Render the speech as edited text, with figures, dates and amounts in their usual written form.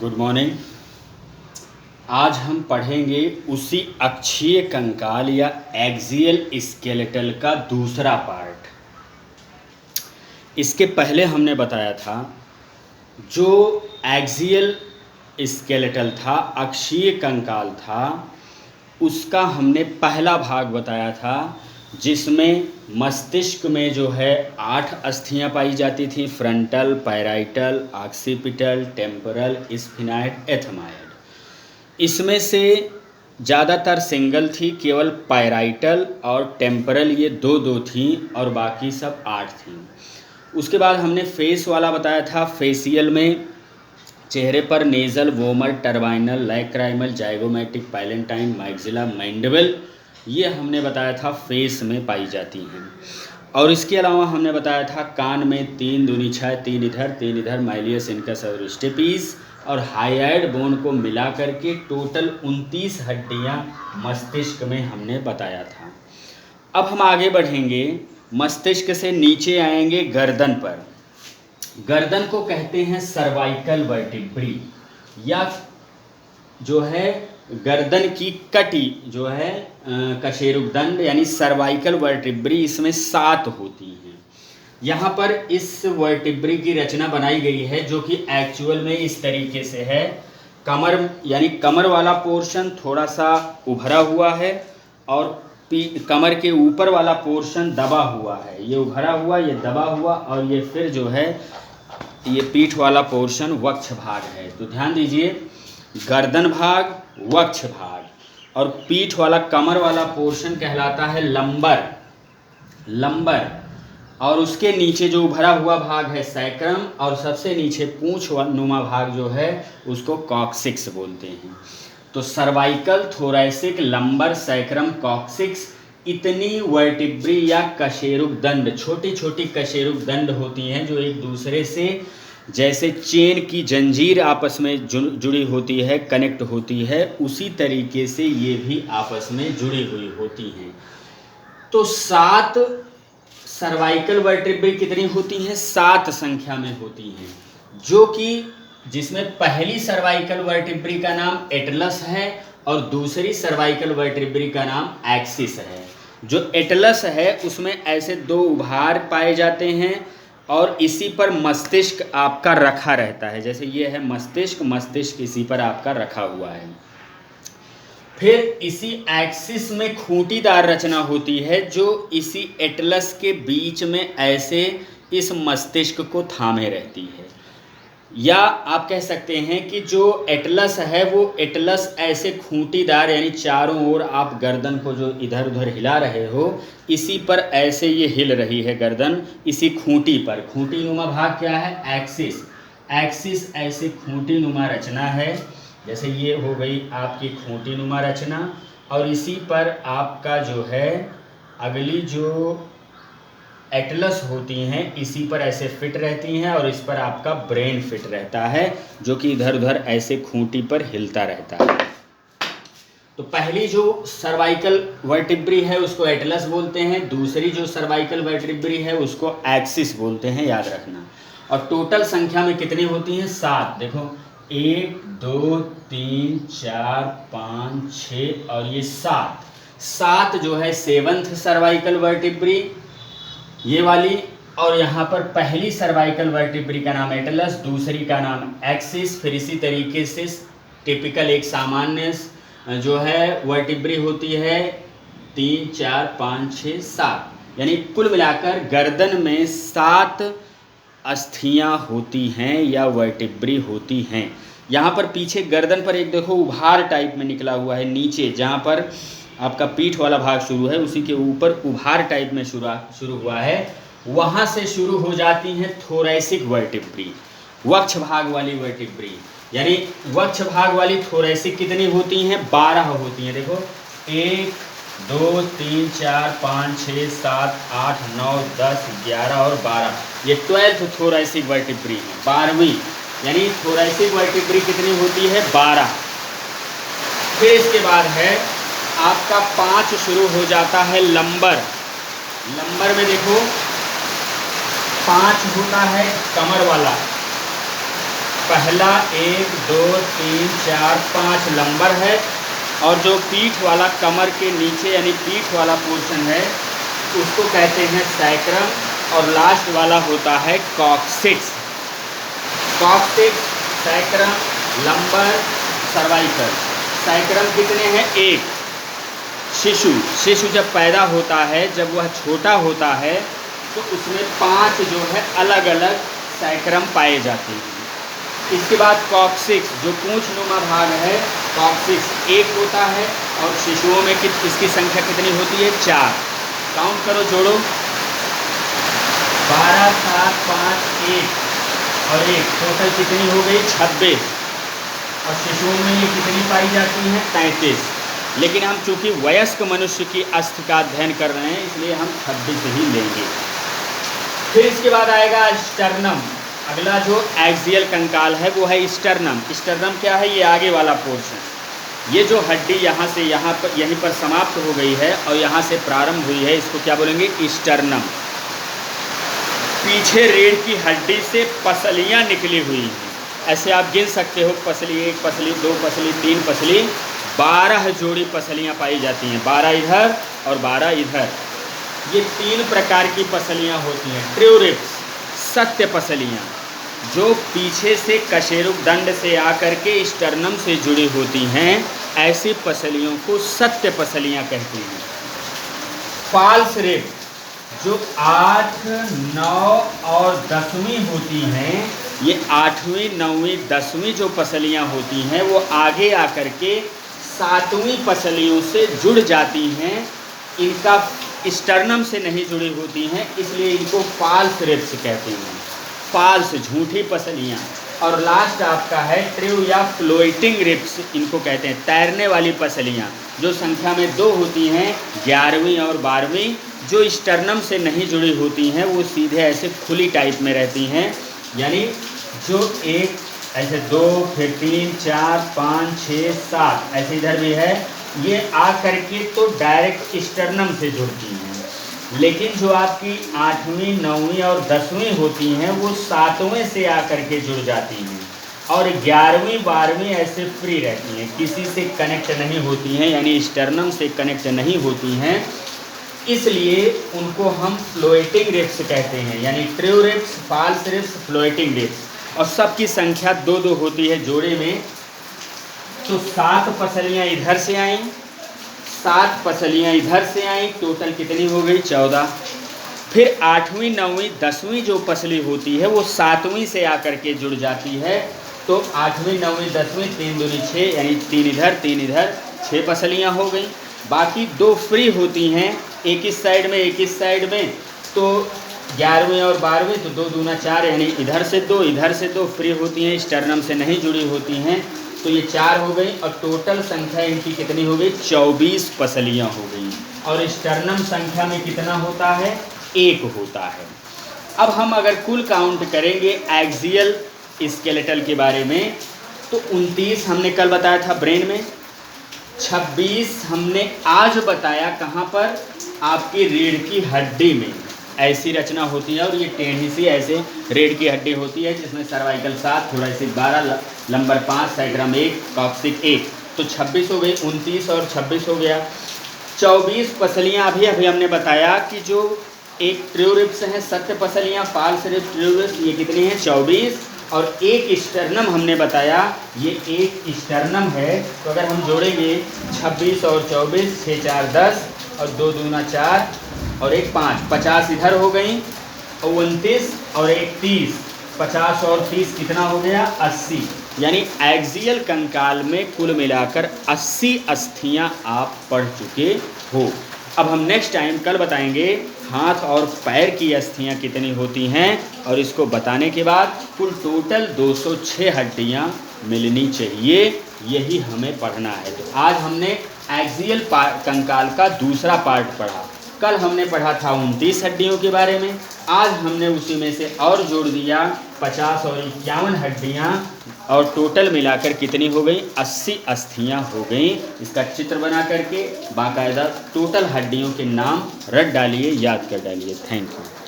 Good morning. आज हम पढ़ेंगे उसी अक्षीय कंकाल या एक्सियल स्केलेटल का दूसरा पार्ट। इसके पहले हमने बताया था जो एक्सियल स्केलेटल था, अक्षीय कंकाल था, उसका हमने पहला भाग बताया था जिसमें मस्तिष्क में जो है 8 अस्थियां पाई जाती थी, फ्रंटल, पैराइटल, ऑक्सीपिटल, टेम्पोरल, स्फिनाइड, एथमाइड। इसमें से ज़्यादातर सिंगल थी, केवल पैराइटल और टेम्पोरल ये दो थी और बाकी सब 8 थी। उसके बाद हमने फेस वाला बताया था। फेसियल में चेहरे पर nasal, vomer, turbinal, lacrimal, zygomatic, palatine, maxilla, mandible, ये हमने बताया था फेस में पाई जाती हैं। और इसके अलावा हमने बताया था कान में 3 दूनी 6, 3 इधर, माइलियस, इनकस और स्टेपीज और हाइएड बोन को मिला करके टोटल 29 हड्डियाँ मस्तिष्क में हमने बताया था। अब हम आगे बढ़ेंगे, मस्तिष्क से नीचे आएंगे गर्दन पर। गर्दन को कहते हैं सर्वाइकल वर्टिब्री, या जो है गर्दन की कटी जो है कशेरुकदंड यानी सर्वाइकल वर्टिब्री, इसमें 7 होती हैं। यहाँ पर इस वर्टिब्री की रचना बनाई गई है जो कि एक्चुअल में इस तरीके से है। कमर यानी कमर वाला पोर्शन थोड़ा सा उभरा हुआ है और कमर के ऊपर वाला पोर्शन दबा हुआ है। ये उभरा हुआ, ये दबा हुआ और ये फिर जो है ये पीठ वाला पोर्शन वक्ष भाग है। तो ध्यान दीजिए, गर्दन भाग, वक्ष भाग और पीठ वाला कमर वाला पोर्शन कहलाता है लंबर और उसके नीचे जो उभरा हुआ भाग है सैक्रम और सबसे नीचे पूंछ नुमा भाग जो है उसको कॉक्सिक्स बोलते हैं। तो cervical, thoracic, lumbar, sacrum, coccyx, इतनी वर्टिब्री या कशेरुकदंड, छोटी छोटी कशेरुकदंड होती हैं जो एक दूसरे से जैसे चेन की जंजीर आपस में जुड़ी होती है, कनेक्ट होती है, उसी तरीके से ये भी आपस में जुड़ी हुई होती हैं। तो 7 सर्वाइकल वर्टिब्री कितनी होती हैं? 7 संख्या में होती हैं, जो कि जिसमें पहली सर्वाइकल वर्टिब्री का नाम एटलस है और दूसरी सर्वाइकल वर्टिब्री का नाम एक्सिस है। जो एटलस है उसमें ऐसे 2 उभार पाए जाते हैं और इसी पर मस्तिष्क आपका रखा रहता है। जैसे ये है मस्तिष्क इसी पर आपका रखा हुआ है। फिर इसी एक्सिस में खूंटीदार रचना होती है जो इसी एटलस के बीच में ऐसे इस मस्तिष्क को थामे रहती है। या आप कह सकते हैं कि जो एटलस है वो एटलस ऐसे खूंटीदार यानी चारों ओर आप गर्दन को जो इधर उधर हिला रहे हो इसी पर ऐसे ये हिल रही है गर्दन, इसी खूंटी पर। खूंटी नुमा भाग क्या है? एक्सिस ऐसे खूंटी नुमा रचना है। जैसे ये हो गई आपकी खूंटी नुमा रचना और इसी पर आपका जो है अगली जो एटलस होती हैं इसी पर ऐसे फिट रहती हैं और इस पर आपका ब्रेन फिट रहता है जो कि इधर उधर ऐसे खूंटी पर हिलता रहता है। तो पहली जो सर्वाइकल वर्टिब्री है उसको एटलस बोलते हैं, दूसरी जो सर्वाइकल वर्टिब्री है उसको एक्सिस बोलते हैं, याद रखना। और टोटल संख्या में कितनी होती हैं? 7। देखो 1 2 3 4 5 6 और ये 7 जो है 7th सर्वाइकल वर्टिब्री ये वाली। और यहाँ पर पहली सर्वाइकल वर्टिब्री का नाम एटलस, दूसरी का नाम एक्सिस। फिर इसी तरीके से टिपिकल एक सामान्य जो है वर्टिब्री होती है 3 4 5 6 7, यानी कुल मिलाकर गर्दन में 7 अस्थियाँ होती हैं या वर्टिब्री होती हैं। यहाँ पर पीछे गर्दन पर एक देखो उभार टाइप में निकला हुआ है नीचे, जहाँ पर आपका पीठ वाला भाग शुरू है उसी के ऊपर उभार टाइप में शुरू हुआ है, वहाँ से शुरू हो जाती हैं थोरैसिक वर्टिब्री, वक्ष भाग वाली वर्टिब्री। यानी वक्ष भाग वाली थोरैसिक कितनी होती हैं? 12 होती हैं। देखो 1 2 3 4 5 6 7 8 9 10 11 और 12, ये 12th थोरैसिक वर्टिब्री है, 12वीं। यानी थोरैसिक वर्टिब्री कितनी होती है? 12। फिर इसके बाद है आपका 5 शुरू हो जाता है लंबर में। देखो 5 होता है कमर वाला, पहला 1 2 3 4 5 लंबर है, और जो पीठ वाला कमर के नीचे यानी पीठ वाला पोर्शन है उसको कहते हैं सैक्रम, और लास्ट वाला होता है coccyx. Coccyx, sacrum, lumbar, cervical. Sacrum कितने हैं? एक। शिशु जब पैदा होता है, जब वह छोटा होता है तो उसमें 5 जो है अलग अलग सैक्रम पाए जाते हैं। इसके बाद कॉक्सिक्स जो पूंछनुमा भाग है, कॉक्सिक्स एक होता है, और शिशुओं में इसकी संख्या कितनी होती है? 4। काउंट करो, जोड़ो। 12 7 5 1 और 1, टोटल कितनी हो गई? 26। और शिशुओं में ये कितनी पाई जाती हैं? 33। लेकिन हम चूंकि वयस्क मनुष्य की अस्थि का अध्ययन कर रहे हैं इसलिए हम 26 ही लेंगे। फिर इसके बाद आएगा स्टर्नम। अगला जो एक्सियल कंकाल है वो है स्टर्नम। स्टर्नम क्या है? ये आगे वाला पोर्शन। ये जो हड्डी यहाँ से यहाँ पर, यहीं पर समाप्त हो गई है और यहाँ से प्रारंभ हुई है, इसको क्या बोलेंगे? स्टर्नम। पीछे रीढ़ की हड्डी से पसलियाँ निकली हुई हैं। ऐसे आप गिन सकते हो, पसली 1 पसली 2 पसली 3 पसली, 12 जोड़ी पसलियाँ पाई जाती हैं। 12 इधर और 12 इधर। ये 3 प्रकार की पसलियाँ होती हैं। ट्रियोरिप्स, सत्य पसलियाँ, जो पीछे से कशेरुक दंड से आकर के स्टर्नम से जुड़ी होती हैं, ऐसी पसलियों को सत्य पसलियाँ कहते हैं। फाल्स रिब जो 8 9 और 10वीं होती हैं, ये 8वीं 9वीं 10वीं जो पसलियाँ होती हैं वो आगे आकर के 7वीं पसलियों से जुड़ जाती हैं। इनका स्टर्नम से नहीं जुड़ी होती हैं, इसलिए इनको फाल्स रिब्स कहते हैं। फाल्स, झूठी पसलियाँ। और लास्ट आपका है ट्रू या फ्लोटिंग रिब्स, इनको कहते हैं तैरने वाली पसलियाँ, जो संख्या में 2 होती हैं, 11वीं और 12वीं। जो स्टर्नम से नहीं जुड़ी होती हैं वो सीधे ऐसे खुली टाइप में रहती हैं, यानी जो एक ऐसे 2 फिर 3 4 5 6 7 ऐसे इधर भी है, ये आ करके तो डायरेक्ट स्टर्नम से जुड़ती हैं। लेकिन जो आपकी 8वीं 9वीं और 10वीं होती हैं वो 7वें से आकर के जुड़ जाती हैं, और 11वीं 12वीं ऐसे फ्री रहती हैं, किसी से कनेक्ट नहीं होती हैं, यानी स्टर्नम से कनेक्ट नहीं होती हैं। इसलिए उनको हम फ्लोटिंग रिब्स कहते हैं, यानी true ribs, false ribs, floating ribs. और सबकी संख्या 2-2 होती है जोड़े में। तो 7 पसलियाँ इधर से आईं, 7 पसलियाँ इधर से आईं, टोटल कितनी हो गई? 14। फिर 8वीं 9वीं 10वीं जो पसली होती है वो 7वीं से आकर के जुड़ जाती है। तो 8वीं 9वीं 10वीं 3 दूनी 6, यानी 3 इधर 3 इधर, 6 पसलियाँ हो गई। बाकी 2 फ्री होती हैं, एक इस साइड में एक इस साइड में। तो 11वीं और 12वीं तो 2 दूना 4, यानी इधर से 2 इधर से 2 फ्री होती हैं, स्टर्नम से नहीं जुड़ी होती हैं। तो ये 4 हो गई, और टोटल संख्या इनकी कितनी हो गई? 24 पसलियाँ हो गई। और स्टर्नम संख्या में कितना होता है? 1 होता है। अब हम अगर कुल काउंट करेंगे एक्सियल स्केलेटल के बारे में, तो 29 हमने कल बताया था ब्रेन में, 26 हमने आज बताया कहाँ पर? आपकी रीढ़ की हड्डी में ऐसी रचना होती है, और ये टेढ़ी सी ऐसे रीढ़ की हड्डी होती है, जिसमें cervical 7, thoracic 12, lumbar 5, sacrum 1, coccyx 1। तो 26 हो गई, 29 और 26 हो गया। 24 पसलियाँ अभी हमने बताया कि जो एक ट्रू रिब्स हैं, सत्य पसलियाँ, फाल्स रिब्स, ट्रू रिब्स, ये कितनी हैं? 24। और एक स्टर्नम हमने बताया, ये एक स्टर्नम है। तो अगर हम जोड़ेंगे 26 और 24, 6 4 10 और 2 दूना 4 और 1 5, 50 इधर हो गई, और 29 और 1 30, 50 और 30 कितना हो गया? 80। यानी एक्सियल कंकाल में कुल मिलाकर 80 अस्थियाँ आप पढ़ चुके हो। अब हम नेक्स्ट टाइम कल बताएंगे हाथ और पैर की अस्थियाँ कितनी होती हैं, और इसको बताने के बाद कुल टोटल 206 हड्डियाँ मिलनी चाहिए, यही हमें पढ़ना है। तो आज हमने एक्सियल कंकाल का दूसरा पार्ट पढ़ा। कल हमने पढ़ा था 29 हड्डियों के बारे में, आज हमने उसी में से और जोड़ दिया 50 और 51 हड्डियाँ, और टोटल मिलाकर कितनी हो गई? 80 अस्थियाँ हो गई। इसका चित्र बना करके बाकायदा टोटल हड्डियों के नाम रट डालिए, याद कर डालिए। Thank you.